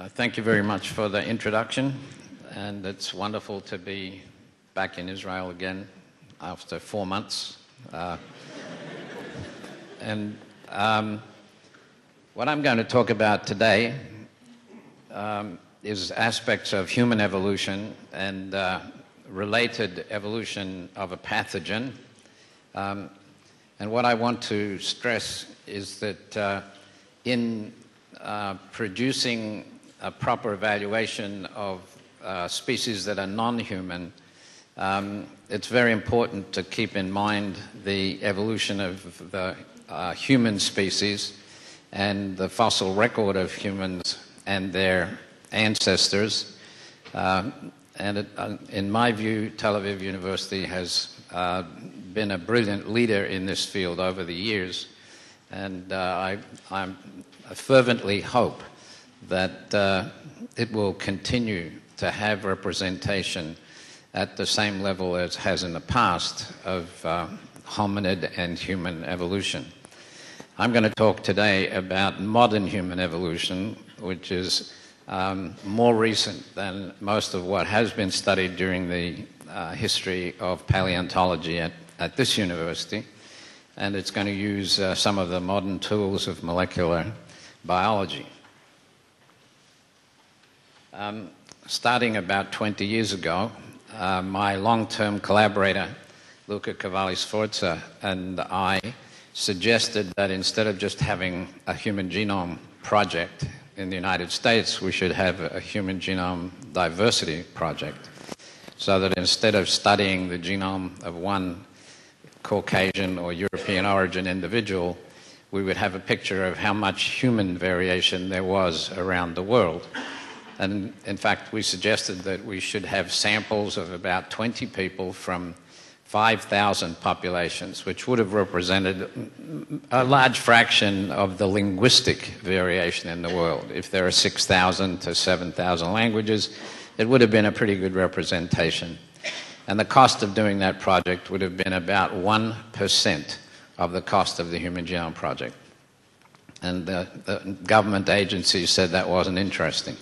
Thank you very much for the introduction, and it's wonderful to be back in Israel again after 4 months. What I'm going to talk about today is aspects of human evolution and related evolution of a pathogen. And what I want to stress is that in producing a proper evaluation of species that are non-human, it's very important to keep in mind the evolution of the human species and the fossil record of humans and their ancestors. In my view, Tel Aviv University has been a brilliant leader in this field over the years, and I fervently hope that it will continue to have representation at the same level as has in the past of hominid and human evolution. I'm going to talk today about modern human evolution, which is more recent than most of what has been studied during the history of paleontology at this university, and it's going to use some of the modern tools of molecular biology. Starting about 20 years ago, my long-term collaborator, Luca Cavalli-Sforza, and I suggested that instead of just having a human genome project in the United States, we should have a human genome diversity project, so that instead of studying the genome of one Caucasian or European origin individual, we would have a picture of how much human variation there was around the world. And in fact, we suggested that we should have samples of about 20 people from 5,000 populations, which would have represented a large fraction of the linguistic variation in the world. If there are 6,000 to 7,000 languages, it would have been a pretty good representation. And the cost of doing that project would have been about 1% of the cost of the Human Genome Project. And the government agencies said that wasn't interesting.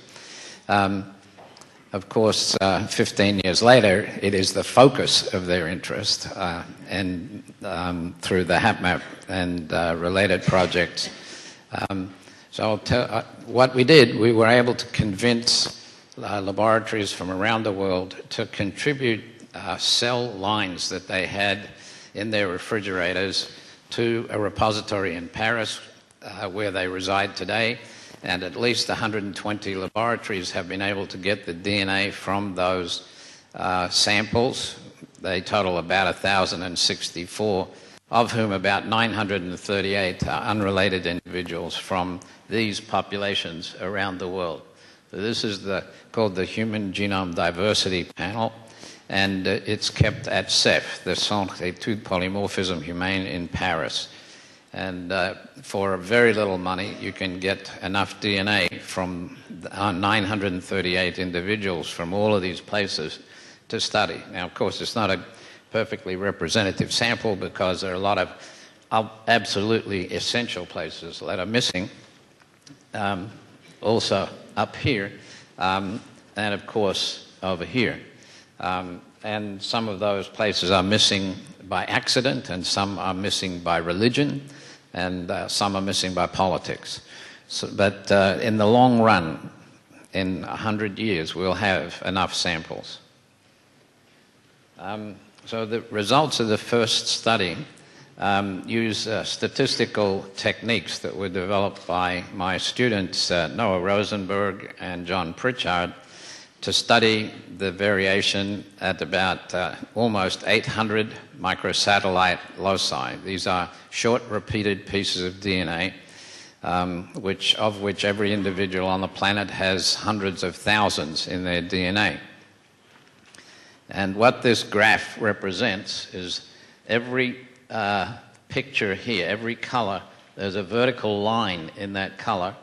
Of course, 15 years later, it is the focus of their interest, and through the HapMap and related projects. So I'll tell what we did. We were able to convince laboratories from around the world to contribute cell lines that they had in their refrigerators to a repository in Paris, where they reside today. And at least 120 laboratories have been able to get the DNA from those samples. They total about 1,064, of whom about 938 are unrelated individuals from these populations around the world. So this is called the Human Genome Diversity Panel, and it's kept at CEF, the Centre d'Études Polymorphisme Humaine in Paris. And for very little money, you can get enough DNA from 938 individuals from all of these places to study. Now, of course, it's not a perfectly representative sample because there are a lot of absolutely essential places that are missing, also up here, and of course over here. And some of those places are missing by accident, and some are missing by religion, and some are missing by politics. But in the long run, in 100 years, we'll have enough samples. So the results of the first study use statistical techniques that were developed by my students, Noah Rosenberg and John Pritchard, to study the variation at about almost 800 microsatellite loci. These are short repeated pieces of DNA, of which every individual on the planet has hundreds of thousands in their DNA. And what this graph represents is every picture here, every color, there's a vertical line in that color,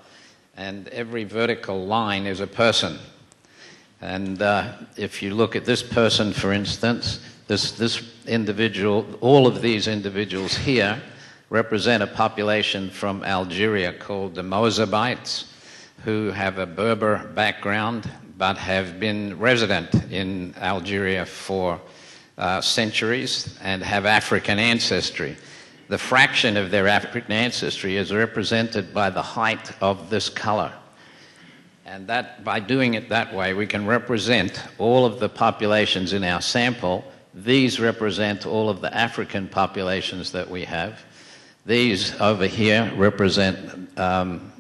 and every vertical line is a person. And if you look at this person, for instance, this individual, all of these individuals here represent a population from Algeria called the Mozabites, who have a Berber background but have been resident in Algeria for centuries and have African ancestry. The fraction of their African ancestry is represented by the height of this color. And that, by doing it that way, we can represent all of the populations in our sample. These represent all of the African populations that we have. These over here represent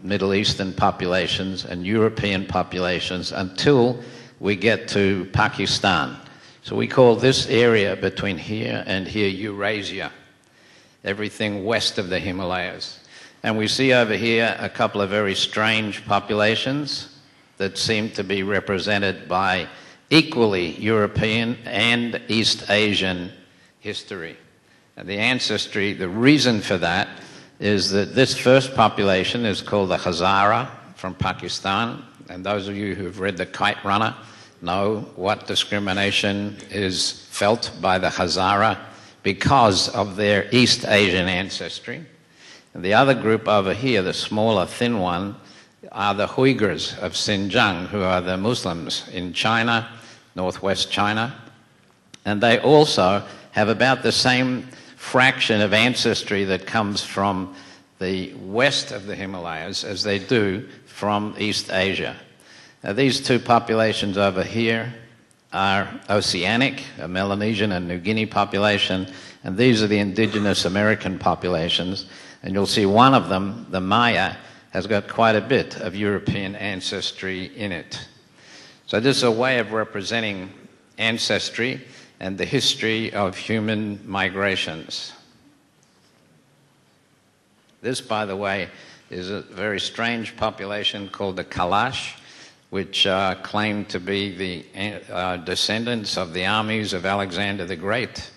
Middle Eastern populations and European populations until we get to Pakistan. So we call this area between here and here Eurasia, everything west of the Himalayas. And we see over here a couple of very strange populations that seem to be represented by equally European and East Asian history. And the ancestry, the reason for that is that this first population is called the Hazara from Pakistan, and those of you who've read The Kite Runner know what discrimination is felt by the Hazara because of their East Asian ancestry. And the other group over here, the smaller, thin one, are the Uyghurs of Xinjiang, who are the Muslims in China, northwest China. And they also have about the same fraction of ancestry that comes from the west of the Himalayas as they do from East Asia. Now, these two populations over here are oceanic, a Melanesian and New Guinea population, and these are the indigenous American populations. And you'll see one of them, the Maya, has got quite a bit of European ancestry in it. So this is a way of representing ancestry and the history of human migrations. This, by the way, is a very strange population called the Kalash, which claim to be the descendants of the armies of Alexander the Great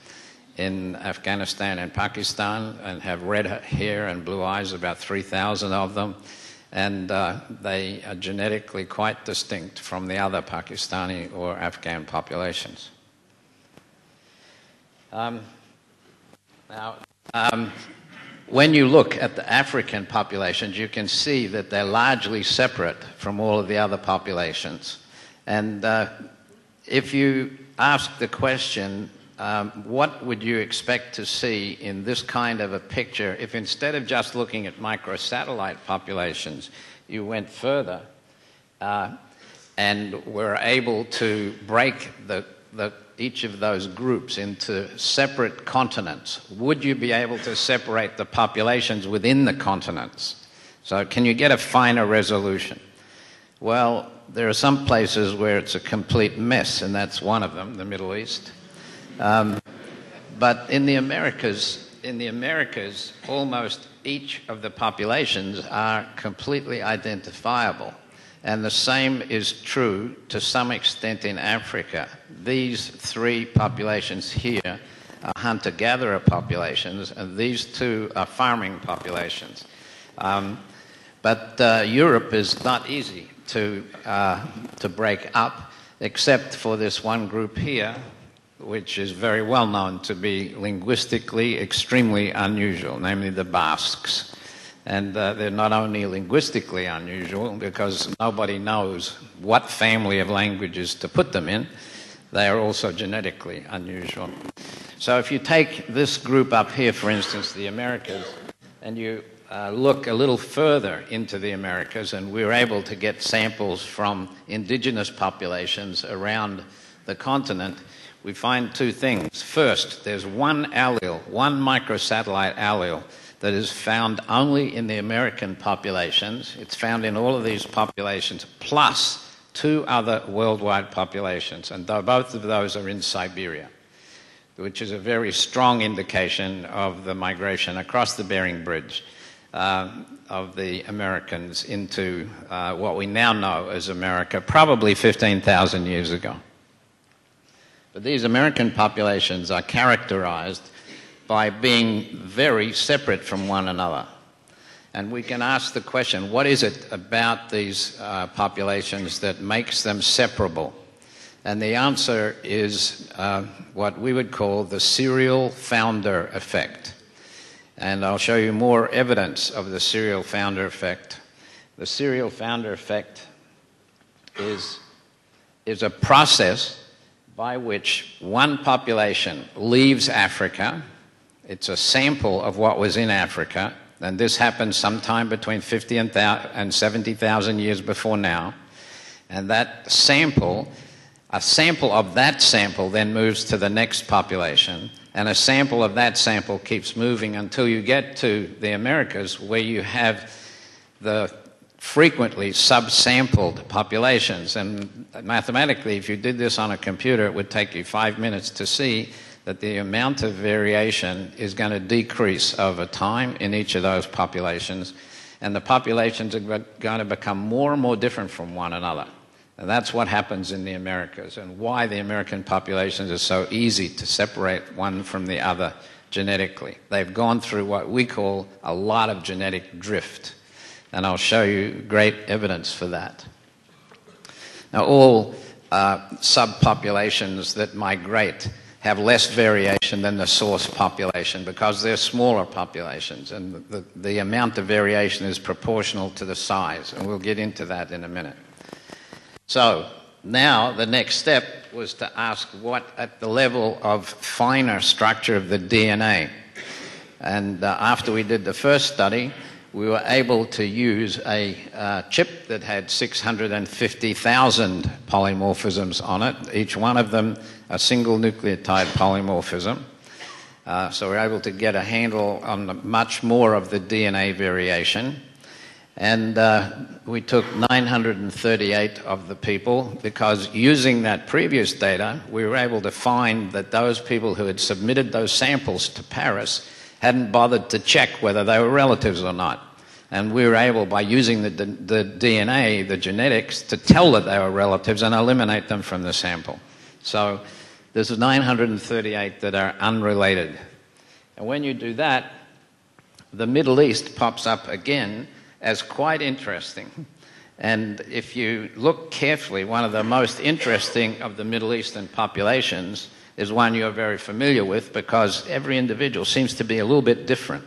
in Afghanistan and Pakistan, and have red hair and blue eyes, about 3,000 of them, and they are genetically quite distinct from the other Pakistani or Afghan populations. When you look at the African populations, you can see that they're largely separate from all of the other populations. And if you ask the question, what would you expect to see in this kind of a picture if instead of just looking at microsatellite populations, you went further and were able to break each of those groups into separate continents? Would you be able to separate the populations within the continents? So can you get a finer resolution? Well, there are some places where it's a complete mess, and that's one of them, the Middle East. But in the Americas, almost each of the populations are completely identifiable. And the same is true to some extent in Africa. These three populations here are hunter-gatherer populations, and these two are farming populations. But Europe is not easy to break up, except for this one group here, which is very well known to be linguistically extremely unusual, namely the Basques. And they're not only linguistically unusual because nobody knows what family of languages to put them in, they are also genetically unusual. So if you take this group up here, for instance, the Americas, and you look a little further into the Americas, and we're able to get samples from indigenous populations around the continent, we find two things. First, there's one allele, one microsatellite allele, that is found only in the American populations. It's found in all of these populations, plus two other worldwide populations, and both of those are in Siberia, which is a very strong indication of the migration across the Bering Bridge of the Americans into what we now know as America, probably 15,000 years ago. But these American populations are characterized by being very separate from one another. And we can ask the question, what is it about these populations that makes them separable? And the answer is what we would call the serial founder effect. And I'll show you more evidence of the serial founder effect. The serial founder effect is a process by which one population leaves Africa. It's a sample of what was in Africa, and this happened sometime between 50 and 70,000 years before now. And that sample, a sample of that sample then moves to the next population, and a sample of that sample keeps moving until you get to the Americas, where you have the frequently subsampled populations. And mathematically, if you did this on a computer, it would take you 5 minutes to see that the amount of variation is going to decrease over time in each of those populations, and the populations are going to become more and more different from one another. And that's what happens in the Americas, and why the American populations are so easy to separate one from the other genetically. They've gone through what we call a lot of genetic drift, and I'll show you great evidence for that. Now, all subpopulations that migrate have less variation than the source population because they're smaller populations, and the amount of variation is proportional to the size, and we'll get into that in a minute. So now the next step was to ask what at the level of finer structure of the DNA. And after we did the first study, we were able to use a chip that had 650,000 polymorphisms on it, each one of them a single nucleotide polymorphism. So we're able to get a handle on much more of the DNA variation. And we took 938 of the people, because using that previous data, we were able to find that those people who had submitted those samples to Paris hadn't bothered to check whether they were relatives or not. And we were able, by using the DNA, the genetics, to tell that they were relatives and eliminate them from the sample. So there's 938 that are unrelated. And when you do that, the Middle East pops up again as quite interesting. And if you look carefully, one of the most interesting of the Middle Eastern populations is one you're very familiar with, because every individual seems to be a little bit different.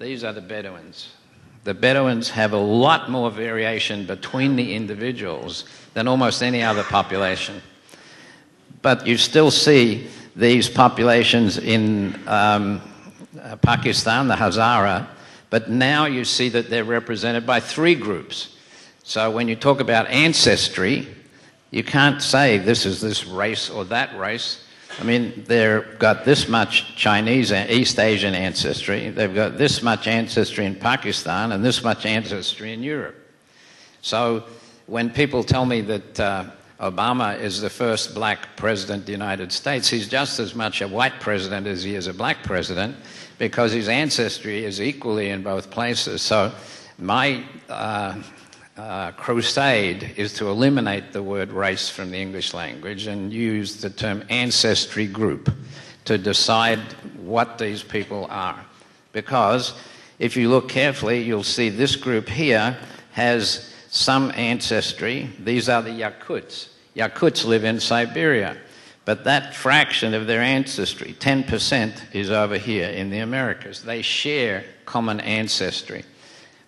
These are the Bedouins. The Bedouins have a lot more variation between the individuals than almost any other population. But you still see these populations in Pakistan, the Hazara, but now you see that they're represented by three groups. So when you talk about ancestry, you can't say this is this race or that race. I mean, they've got this much Chinese and East Asian ancestry, they've got this much ancestry in Pakistan, and this much ancestry in Europe. So when people tell me that Obama is the first black president of the United States, he's just as much a white president as he is a black president, because his ancestry is equally in both places. So my crusade is to eliminate the word race from the English language and use the term ancestry group to decide what these people are. Because if you look carefully, you'll see this group here has some ancestry. These are the Yakuts. Yakuts live in Siberia. But that fraction of their ancestry, 10%, is over here in the Americas. They share common ancestry.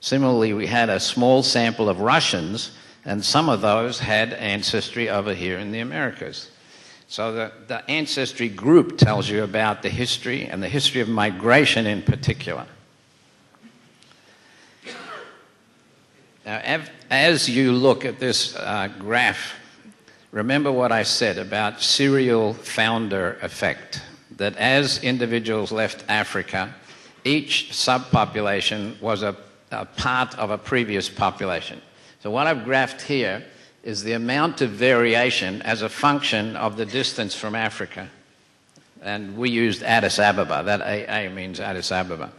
Similarly, we had a small sample of Russians, and some of those had ancestry over here in the Americas. So the ancestry group tells you about the history, and the history of migration in particular. Now, as you look at this graph, remember what I said about serial founder effect, that as individuals left Africa, each subpopulation was a part of a previous population. So what I've graphed here is the amount of variation as a function of the distance from Africa. And we used Addis Ababa. That AA means Addis Ababa.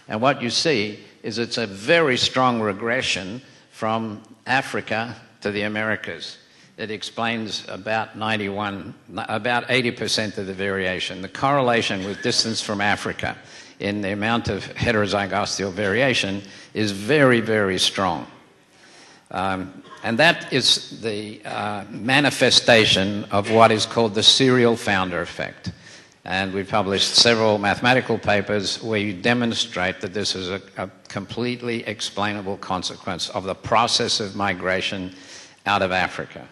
And what you see is it's a very strong regression from Africa to the Americas. It explains about 80% of the variation. The correlation with distance from Africa in the amount of heterozygostial variation is very, very strong. And that is the manifestation of what is called the serial founder effect. And we've published several mathematical papers where you demonstrate that this is a completely explainable consequence of the process of migration out of Africa.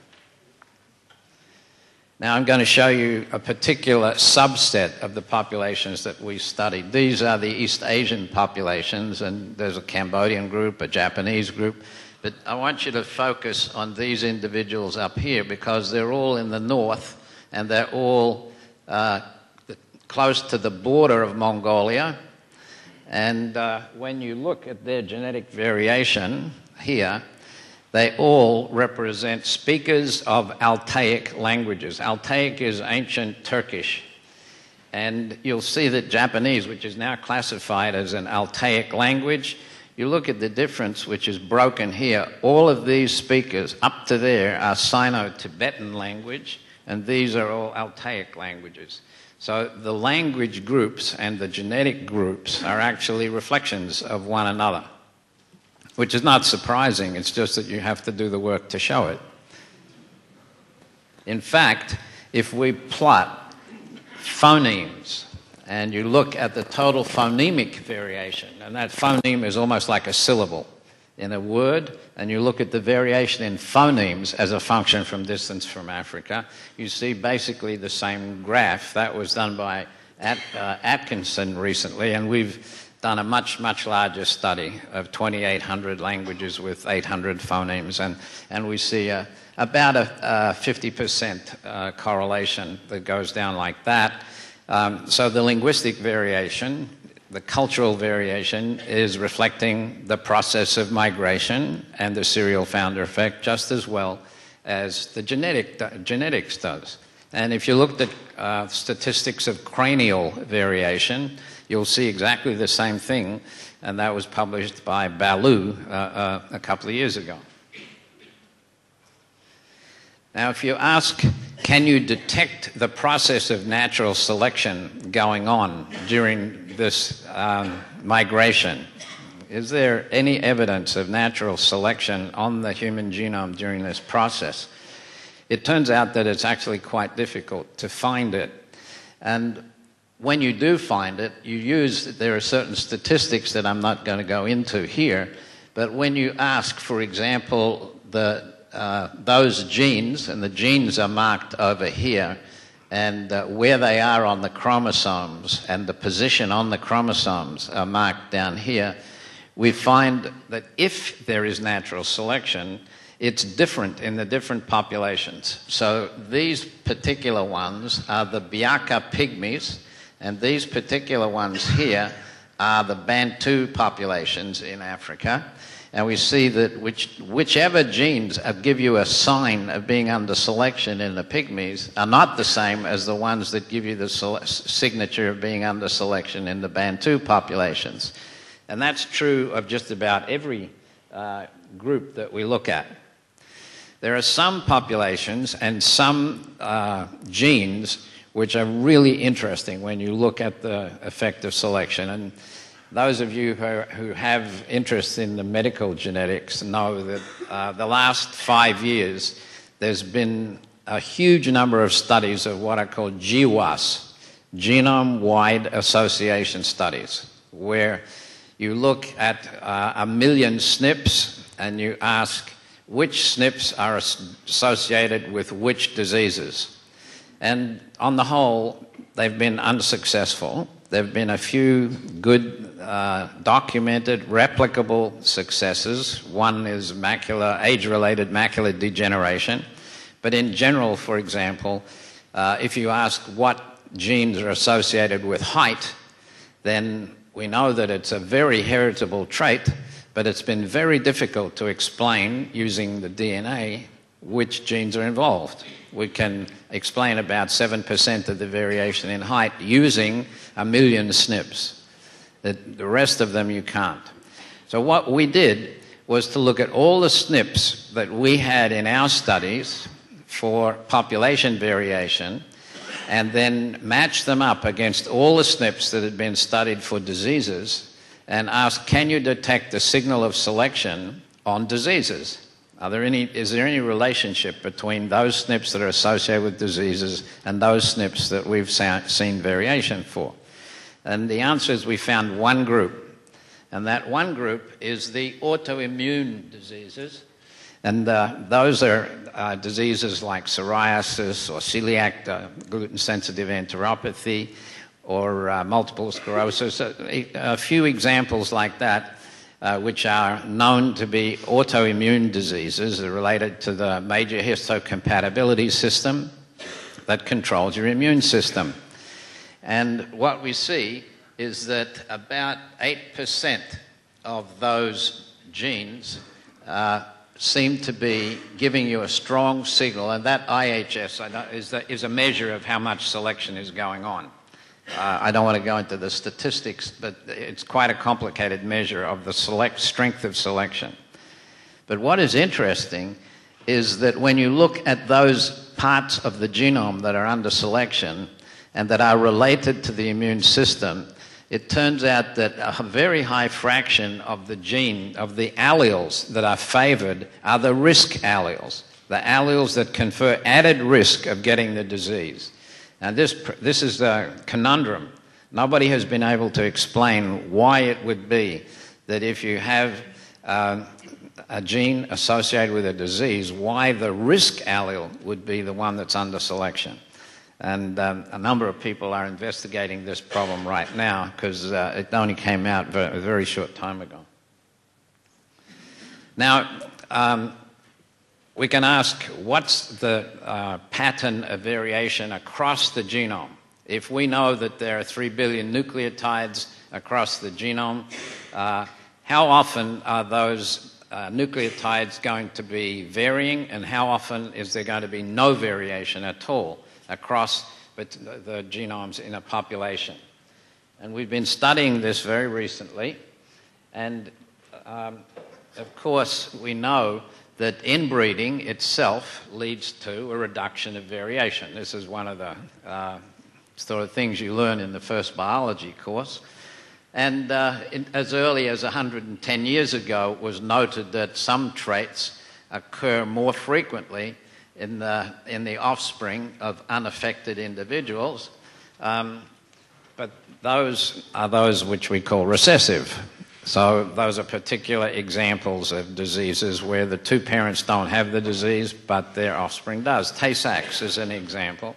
Now I'm going to show you a particular subset of the populations that we studied. These are the East Asian populations, and there's a Cambodian group, a Japanese group, but I want you to focus on these individuals up here because they're all in the north and they're all close to the border of Mongolia. And when you look at their genetic variation here, they all represent speakers of Altaic languages. Altaic is ancient Turkish. And you'll see that Japanese, which is now classified as an Altaic language, you look at the difference, which is broken here. All of these speakers up to there are Sino-Tibetan language, and these are all Altaic languages. So the language groups and the genetic groups are actually reflections of one another, which is not surprising. It's just that you have to do the work to show it. In fact, if we plot phonemes and you look at the total phonemic variation, and that phoneme is almost like a syllable in a word, and you look at the variation in phonemes as a function from distance from Africa, you see basically the same graph. That was done by Atkinson recently, and we've done a much, much larger study of 2,800 languages with 800 phonemes, and we see about a 50% correlation that goes down like that. So the linguistic variation, the cultural variation, is reflecting the process of migration and the serial founder effect just as well as the genetics does. And if you looked at statistics of cranial variation, you'll see exactly the same thing, and that was published by Baloo a couple of years ago. Now, if you ask, can you detect the process of natural selection going on during this migration? Is there any evidence of natural selection on the human genome during this process? It turns out that it's actually quite difficult to find it. And when you do find it, there are certain statistics that I'm not going to go into here, but when you ask, for example, those genes, and the genes are marked over here, and where they are on the chromosomes and the position on the chromosomes are marked down here, we find that if there is natural selection, it's different in the different populations. So these particular ones are the Biaka pygmies, and these particular ones here are the Bantu populations in Africa. And we see that whichever genes give you a sign of being under selection in the pygmies are not the same as the ones that give you the signature of being under selection in the Bantu populations. And that's true of just about every group that we look at. There are some populations and some genes which are really interesting when you look at the effect of selection. And those of you who have interest in the medical genetics know that the last 5 years there's been a huge number of studies of what are called GWAS, genome-wide association studies, where you look at 1 million SNPs and you ask which SNPs are associated with which diseases. And on the whole, they've been unsuccessful. There have been a few good documented, replicable successes. One is age-related macular degeneration. But in general, for example, if you ask what genes are associated with height, then we know that it's a very heritable trait, but it's been very difficult to explain using the DNA which genes are involved. We can explain about 7% of the variation in height using 1 million SNPs. The rest of them you can't. So what we did was to look at all the SNPs that we had in our studies for population variation and then match them up against all the SNPs that had been studied for diseases and ask, can you detect the signal of selection on diseases? Is there any relationship between those SNPs that are associated with diseases and those SNPs that we've seen variation for? And the answer is we found one group, and that one group is the autoimmune diseases. And those are diseases like psoriasis or celiac gluten-sensitive enteropathy or multiple sclerosis. A few examples like that, which are known to be autoimmune diseases, are related to the major histocompatibility system that controls your immune system. And what we see is that about 8% of those genes seem to be giving you a strong signal, and that IHS is a measure of how much selection is going on. I don't want to go into the statistics, but it's quite a complicated measure of the strength of selection. But what is interesting is that when you look at those parts of the genome that are under selection and that are related to the immune system, it turns out that a very high fraction of the alleles that are favored are the risk alleles, the alleles that confer added risk of getting the disease. Now, this is a conundrum. Nobody has been able to explain why it would be that if you have a gene associated with a disease, why the risk allele would be the one that's under selection. And a number of people are investigating this problem right now because it only came out a very short time ago. Now, we can ask, what's the pattern of variation across the genome? If we know that there are 3 billion nucleotides across the genome, how often are those nucleotides going to be varying, and how often is there going to be no variation at all across the genomes in a population? And we've been studying this very recently, and of course we know that inbreeding itself leads to a reduction of variation. This is one of the sort of things you learn in the first biology course. And as early as 110 years ago, it was noted that some traits occur more frequently in the offspring of unaffected individuals, but those are those which we call recessive. So those are particular examples of diseases where the two parents don't have the disease, but their offspring does. Tay-Sachs is an example.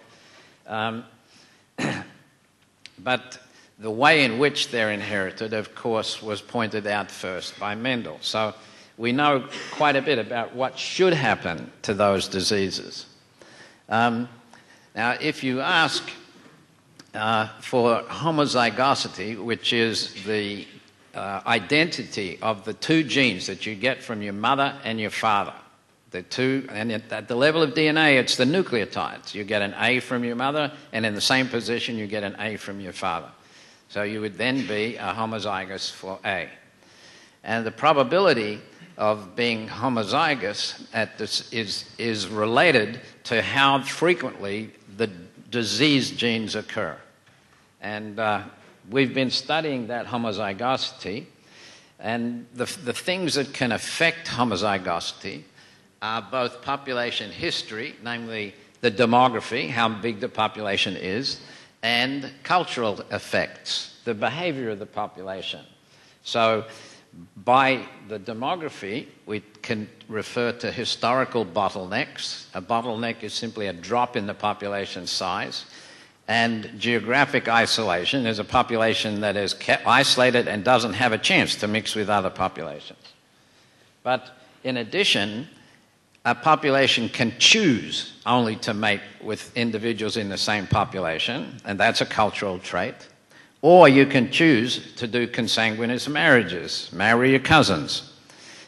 But the way in which they're inherited, of course, was pointed out first by Mendel. So we know quite a bit about what should happen to those diseases. Now, if you ask for homozygosity, which is the identity of the two genes that you get from your mother and your father, and at the level of DNA, it's the nucleotides. You get an A from your mother, and in the same position, you get an A from your father. So you would then be a homozygous for A. And the probability of being homozygous at this is related to how frequently the disease genes occur. And we've been studying that homozygosity, and the things that can affect homozygosity are both population history, namely the demography, how big the population is, and cultural effects, the behavior of the population. So by the demography, we can refer to historical bottlenecks. A bottleneck is simply a drop in the population size. And geographic isolation is a population that is kept isolated and doesn't have a chance to mix with other populations. But in addition, a population can choose only to mate with individuals in the same population, and that's a cultural trait. Or you can choose to do consanguineous marriages, marry your cousins.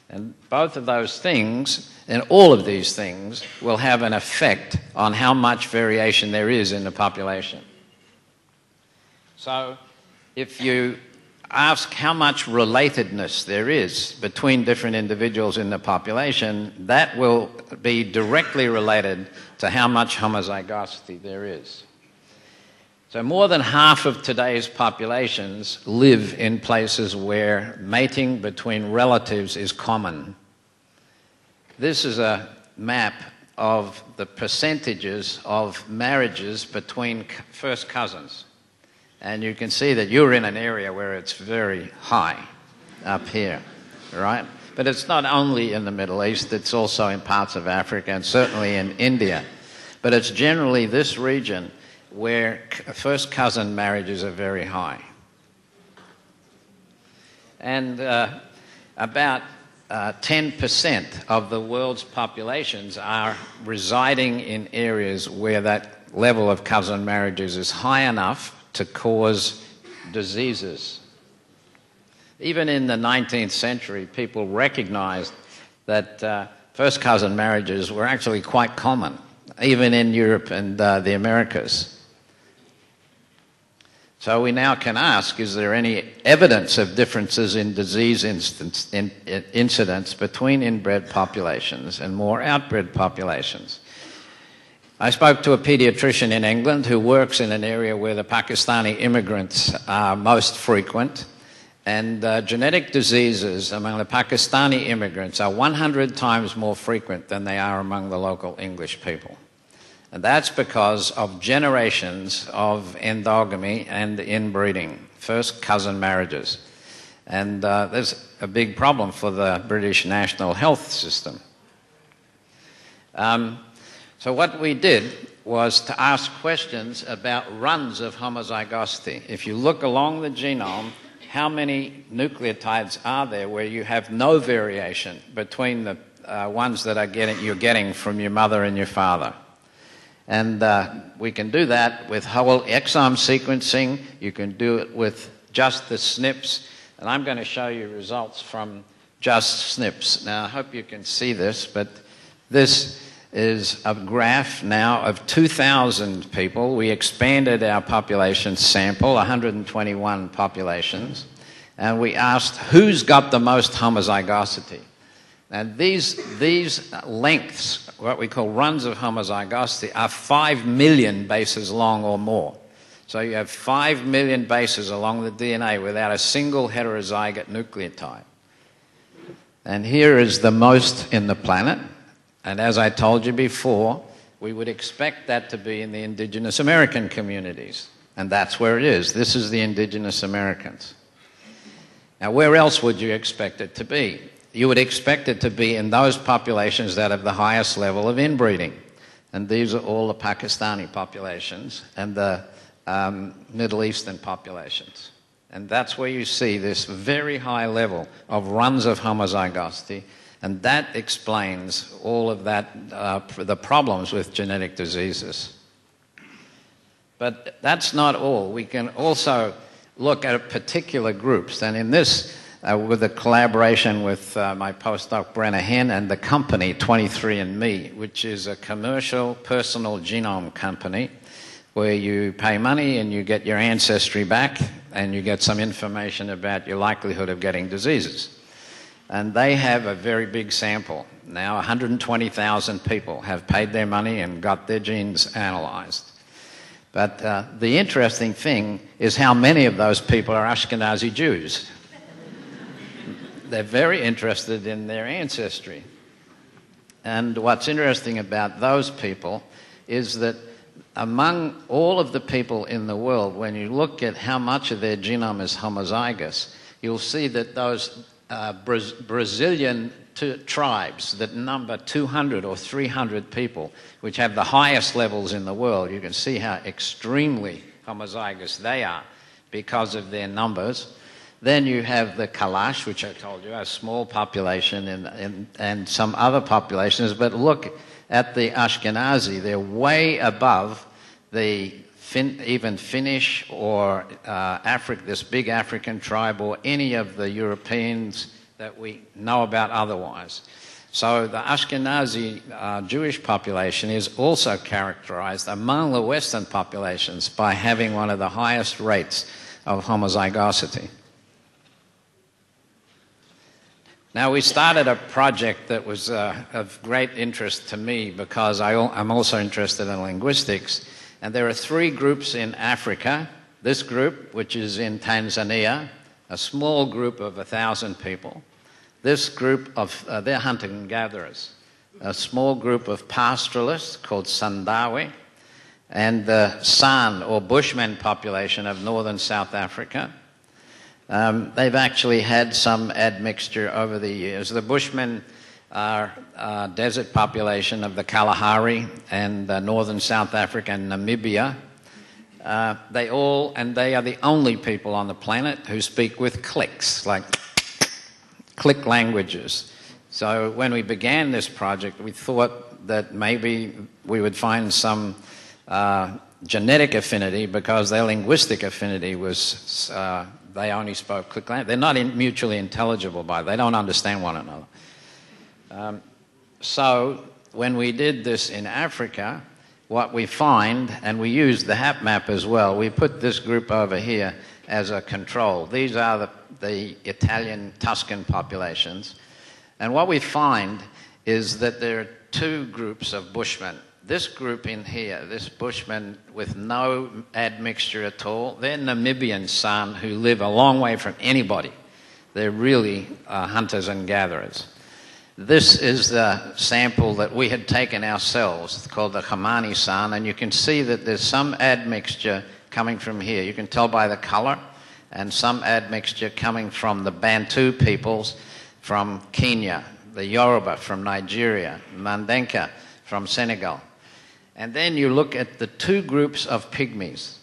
And both of those things, and all of these things, will have an effect on how much variation there is in the population. So if you ask how much relatedness there is between different individuals in the population, that will be directly related to how much homozygosity there is. So more than half of today's populations live in places where mating between relatives is common. this is a map of the percentages of marriages between first cousins. And you can see that you're in an area where it's very high up here, right? But it's not only in the Middle East, it's also in parts of Africa and certainly in India. But it's generally this region where first cousin marriages are very high. And about 10% of the world's populations are residing in areas where that level of cousin marriages is high enough to cause diseases. Even in the 19th century, people recognized that first cousin marriages were actually quite common, even in Europe and the Americas. So we now can ask, is there any evidence of differences in disease incidence between inbred populations and more outbred populations? I spoke to a pediatrician in England who works in an area where the Pakistani immigrants are most frequent, and genetic diseases among the Pakistani immigrants are 100 times more frequent than they are among the local English people. And that's because of generations of endogamy and inbreeding, first cousin marriages. And there's a big problem for the British national health system. So what we did was to ask questions about runs of homozygosity. If you look along the genome, how many nucleotides are there where you have no variation between the ones that you're getting from your mother and your father? And we can do that with whole exome sequencing. You can do it with just the SNPs. And I'm going to show you results from just SNPs. Now, I hope you can see this, but this is a graph now of 2,000 people. We expanded our population sample, 121 populations, and we asked who's got the most homozygosity. And these lengths, what we call runs of homozygosity, are 5 million bases long or more. So you have 5 million bases along the DNA without a single heterozygote nucleotide. And here is the most in the planet. And as I told you before, we would expect that to be in the indigenous American communities. And that's where it is. This is the indigenous Americans. Now, where else would you expect it to be? You would expect it to be in those populations that have the highest level of inbreeding. And these are all the Pakistani populations and the Middle Eastern populations. And that's where you see this very high level of runs of homozygosity. And that explains all of that, the problems with genetic diseases. But that's not all. We can also look at particular groups. And in this, with a collaboration with my postdoc Brenna Henn and the company 23andMe, which is a commercial personal genome company where you pay money and you get your ancestry back and you get some information about your likelihood of getting diseases. And they have a very big sample. Now 120,000 people have paid their money and got their genes analyzed. But the interesting thing is how many of those people are Ashkenazi Jews. They're very interested in their ancestry. And what's interesting about those people is that among all of the people in the world, when you look at how much of their genome is homozygous, you'll see that those Brazilian tribes that number 200 or 300 people, which have the highest levels in the world, you can see how extremely homozygous they are because of their numbers. Then you have the Kalash, which I told you, a small population, and some other populations. But look at the Ashkenazi. They're way above the even Finnish or this big African tribe or any of the Europeans that we know about otherwise. So the Ashkenazi Jewish population is also characterized among the Western populations by having one of the highest rates of homozygosity. Now, we started a project that was of great interest to me because I'm also interested in linguistics. And there are 3 groups in Africa. This group, which is in Tanzania, a small group of 1,000 people. This group they're hunting and gatherers. a small group of pastoralists called Sandawi, and the San or Bushman population of northern South Africa. They've actually had some admixture over the years. The Bushmen are a desert population of the Kalahari and northern South Africa and Namibia. They are the only people on the planet who speak with clicks, like click languages. So when we began this project, we thought that maybe we would find some genetic affinity because their linguistic affinity was they only spoke click language. They're not mutually intelligible by it. They don't understand one another. So when we did this in Africa, what we find, and we used the hap map as well, we put this group over here as a control. These are the Italian Tuscan populations. And what we find is that there are two groups of Bushmen. This group in here, this Bushmen with no admixture at all, they're Namibian San who live a long way from anybody. They're really hunters and gatherers. This is the sample that we had taken ourselves, called the Humani San, and you can see that there's some admixture coming from here. You can tell by the color, and some admixture coming from the Bantu peoples from Kenya, the Yoruba from Nigeria, Mandenka from Senegal. And then you look at the two groups of pygmies.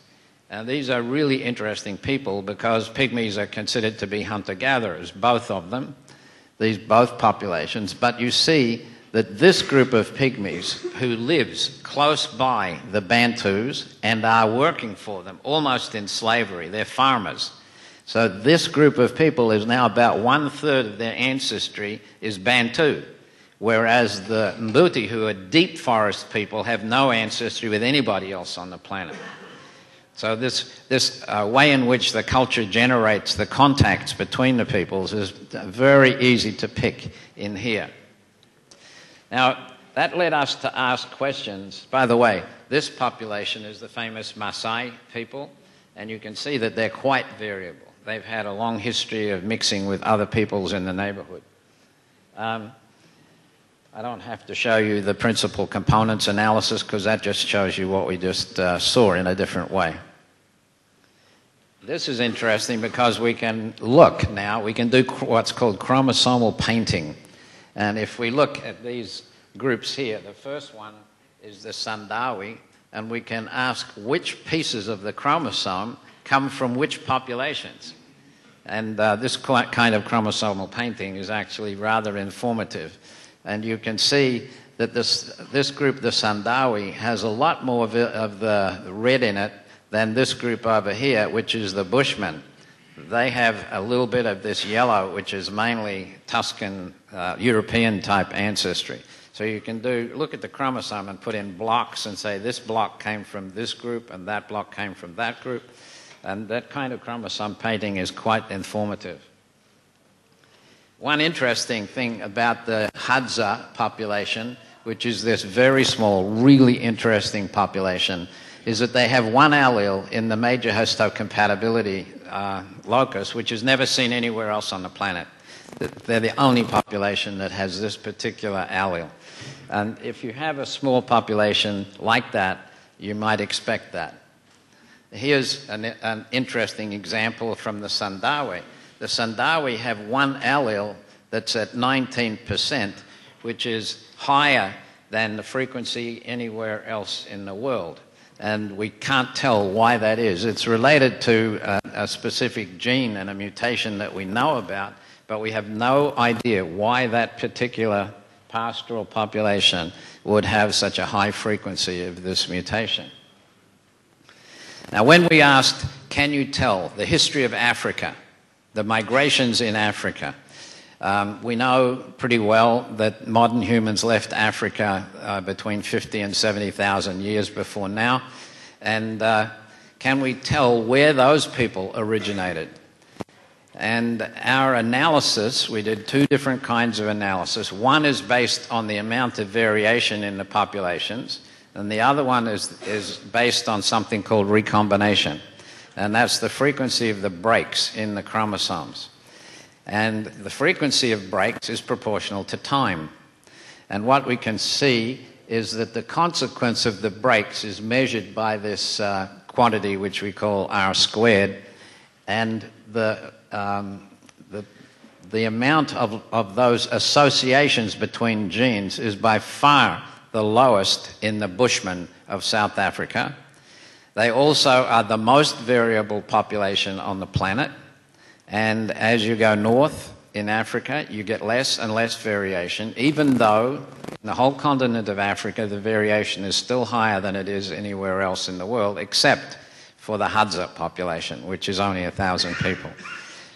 And these are really interesting people because pygmies are considered to be hunter-gatherers, both of them, both populations. But you see that this group of pygmies who lives close by the Bantus and are working for them, almost in slavery, they're farmers. So this group of people is now about 1/3 of their ancestry is Bantu, whereas the Mbuti, who are deep forest people, have no ancestry with anybody else on the planet. So this way in which the culture generates the contacts between the peoples is very easy to pick in here. Now, that led us to ask questions. By the way, this population is the famous Maasai people, and you can see that they're quite variable. They've had a long history of mixing with other peoples in the neighborhood. I don't have to show you the principal components analysis because that just shows you what we just saw in a different way. This is interesting because we can look now, we can do what's called chromosomal painting. And if we look at these groups here, the first one is the Sandawi, and we can ask which pieces of the chromosome come from which populations. And this kind of chromosomal painting is actually rather informative. And you can see that this group, the Sandawi, has a lot more of the red in it than this group over here, which is the Bushmen. They have a little bit of this yellow, which is mainly Tuscan, European-type ancestry. So you can look at the chromosome and put in blocks and say this block came from this group and that block came from that group. And that kind of chromosome painting is quite informative. One interesting thing about the Hadza population, which is this very small, really interesting population, is that they have one allele in the major histocompatibility locus, which is never seen anywhere else on the planet. They're the only population that has this particular allele. And if you have a small population like that, you might expect that. Here's an interesting example from the Sandawi. The Sandawi have one allele that's at 19%, which is higher than the frequency anywhere else in the world. And we can't tell why that is. It's related to a specific gene and a mutation that we know about, but we have no idea why that particular pastoral population would have such a high frequency of this mutation. Now, when we asked, can you tell the history of Africa, the migrations in Africa, we know pretty well that modern humans left Africa between 50 and 70,000 years before now. And can we tell where those people originated? And our analysis, we did two different kinds of analysis. One is based on the amount of variation in the populations, and the other one is based on something called recombination. And that's the frequency of the breaks in the chromosomes. And the frequency of breaks is proportional to time. And what we can see is that the consequence of the breaks is measured by this quantity which we call R squared, and the amount of those associations between genes is by far the lowest in the Bushmen of South Africa. They also are the most variable population on the planet, and as you go north in Africa, you get less and less variation, even though in the whole continent of Africa, the variation is still higher than it is anywhere else in the world, except for the Hadza population, which is only 1,000 people.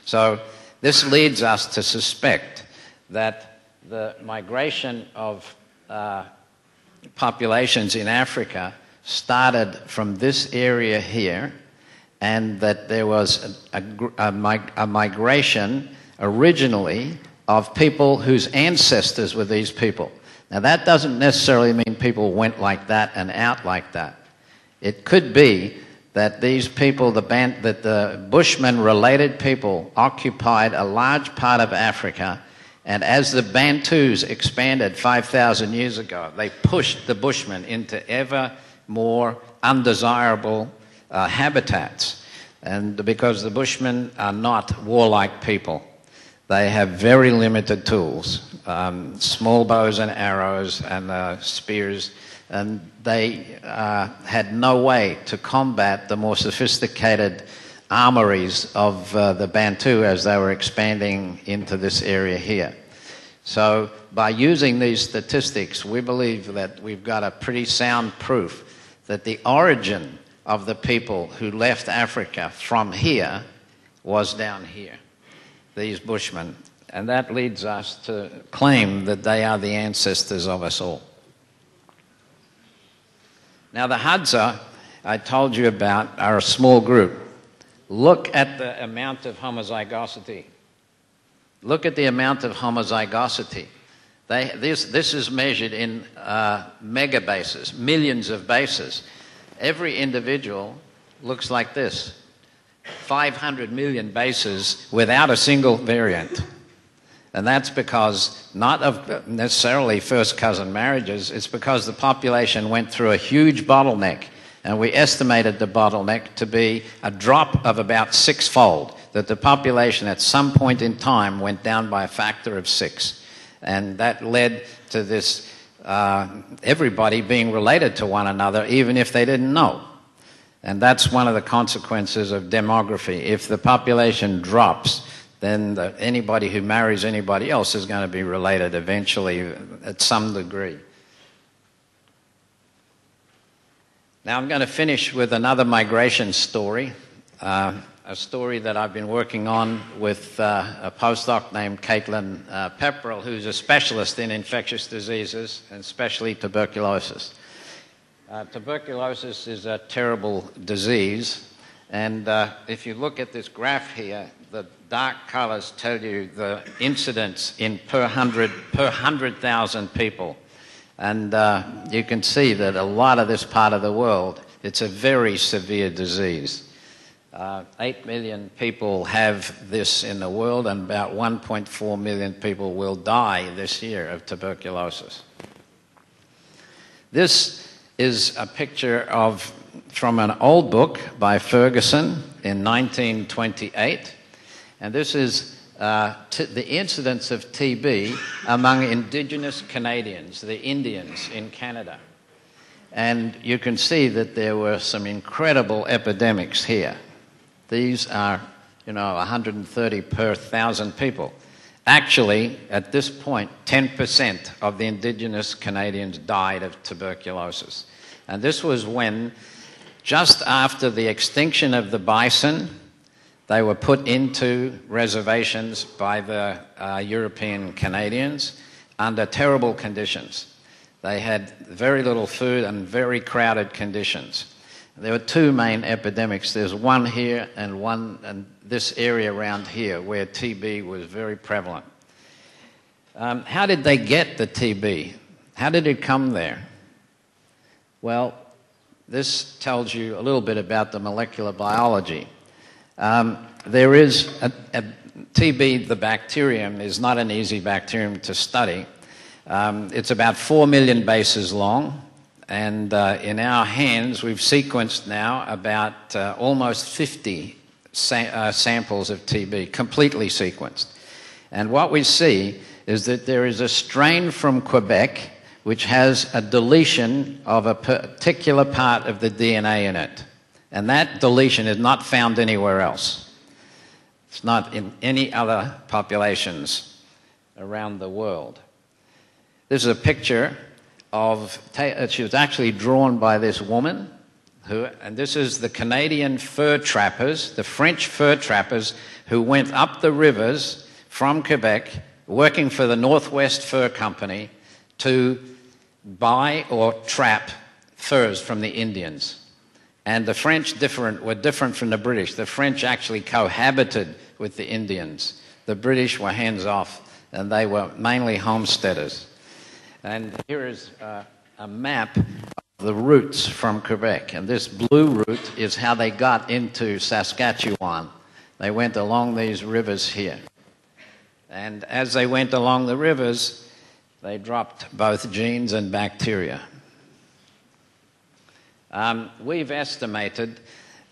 So this leads us to suspect that the migration of populations in Africa started from this area here, and that there was a migration originally of people whose ancestors were these people. Now that doesn't necessarily mean people went like that and out like that. It could be that these people, that the Bushman-related people occupied a large part of Africa, and as the Bantus expanded 5,000 years ago, they pushed the Bushmen into ever more undesirable habitats. And because the Bushmen are not warlike people, they have very limited tools, small bows and arrows and spears, and they had no way to combat the more sophisticated armories of the Bantu as they were expanding into this area here. So by using these statistics, we believe that we've got a pretty sound proof that the origin of the people who left Africa from here was down here, these Bushmen. And that leads us to claim that they are the ancestors of us all. Now the Hadza I told you about are a small group. Look at the amount of homozygosity. Look at the amount of homozygosity. This is measured in megabases, millions of bases. Every individual looks like this, 500 million bases without a single variant. And that's because, not of necessarily first cousin marriages, it's because the population went through a huge bottleneck. And we estimated the bottleneck to be a drop of about six-fold, that the population at some point in time went down by a factor of 6. And that led to this, everybody being related to one another, even if they didn't know. And that's one of the consequences of demography. If the population drops, then anybody who marries anybody else is going to be related eventually at some degree. Now I'm going to finish with another migration story, a story that I've been working on with a postdoc named Caitlin Pepperell, who's a specialist in infectious diseases, and especially tuberculosis. Tuberculosis is a terrible disease, and if you look at this graph here, the dark colors tell you the incidence in per 100,000 people. And you can see that a lot of this part of the world, it's a very severe disease. 8 million people have this in the world, and about 1.4 million people will die this year of tuberculosis. This is a picture from an old book by Ferguson in 1928, and this is the incidence of TB among Indigenous Canadians, the Indians in Canada. And you can see that there were some incredible epidemics here. These are, 130 per 1,000 people. Actually, at this point, 10% of the Indigenous Canadians died of tuberculosis. And this was when, just after the extinction of the bison, they were put into reservations by the European Canadians under terrible conditions. They had very little food and very crowded conditions. There were two main epidemics. There's one here and this area around here where TB was very prevalent. How did they get the TB? How did it come there? Well, this tells you a little bit about the molecular biology. There is TB, the bacterium, is not an easy bacterium to study. It's about 4 million bases long, and in our hands we've sequenced now about almost 50 samples of TB, completely sequenced. And what we see is that there is a strain from Quebec which has a deletion of a particular part of the DNA in it. And that deletion is not found anywhere else. It's not in any other populations around the world. This is a picture of, she was actually drawn by this woman, and this is the Canadian fur trappers, the French fur trappers who went up the rivers from Quebec, working for the Northwest Fur Company, to buy or trap furs from the Indians. And the French were different from the British. The French actually cohabited with the Indians. The British were hands off, and they were mainly homesteaders. And here is a map of the routes from Quebec. And this blue route is how they got into Saskatchewan. They went along these rivers here. And as they went along the rivers, they dropped both genes and bacteria. We've estimated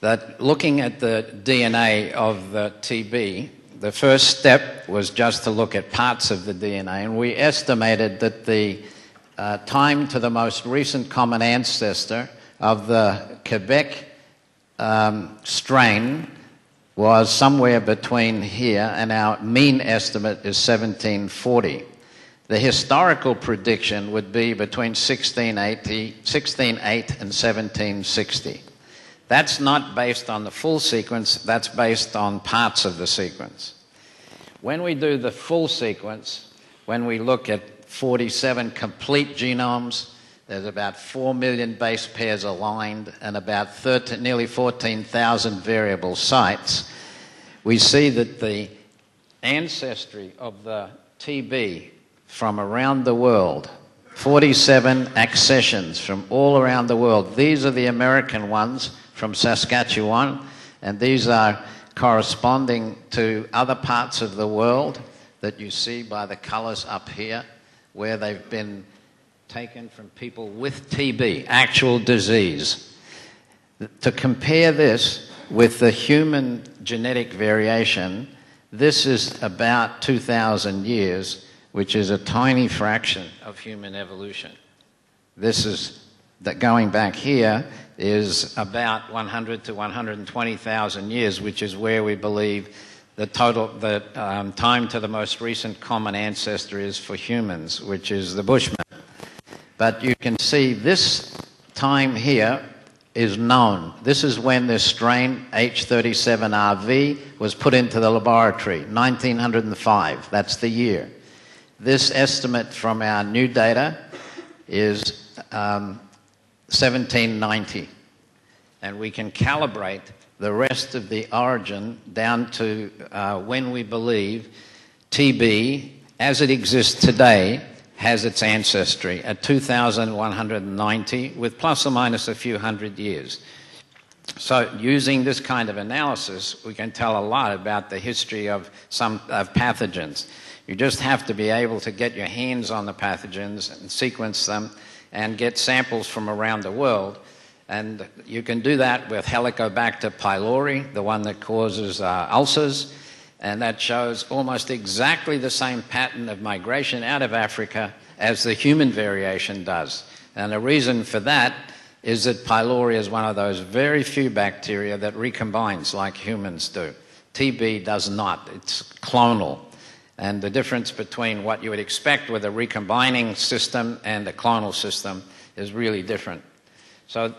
that looking at the DNA of the TB, the first step was just to look at parts of the DNA, and we estimated that the time to the most recent common ancestor of the Quebec strain was somewhere between here, and our mean estimate is 1740. The historical prediction would be between 1608 and 1760. That's not based on the full sequence, that's based on parts of the sequence. When we do the full sequence, when we look at 47 complete genomes, there's about 4 million base pairs aligned and about nearly 14,000 variable sites. We see that the ancestry of the TB from around the world, 47 accessions from all around the world. These are the American ones from Saskatchewan, and these are corresponding to other parts of the world that you see by the colors up here, where they've been taken from people with TB, actual disease. To compare this with the human genetic variation, this is about 2,000 years, which is a tiny fraction of human evolution. This is, that going back here is about 100 to 120,000 years, which is where we believe the time to the most recent common ancestor is for humans, which is the Bushmen. But you can see this time here is known. This is when this strain, H37RV, was put into the laboratory, 1905. That's the year. This estimate from our new data is 1790. And we can calibrate the rest of the origin down to when we believe TB, as it exists today, has its ancestry at 2,190 with plus or minus a few hundred years. So using this kind of analysis, we can tell a lot about the history of pathogens. You just have to be able to get your hands on the pathogens and sequence them and get samples from around the world. And you can do that with Helicobacter pylori, the one that causes ulcers, and that shows almost exactly the same pattern of migration out of Africa as the human variation does. And the reason for that is that pylori is one of those very few bacteria that recombines like humans do. TB does not. It's clonal. And the difference between what you would expect with a recombining system and a clonal system is really different. So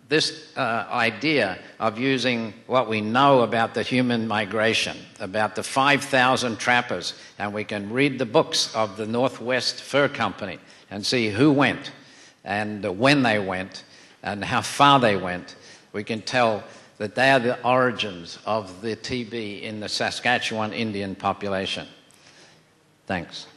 this idea of using what we know about the human migration, about the 5,000 trappers, and we can read the books of the Northwest Fur Company and see who went and when they went and how far they went, we can tell that they are the origins of the TB in the Saskatchewan Indian population. Thanks.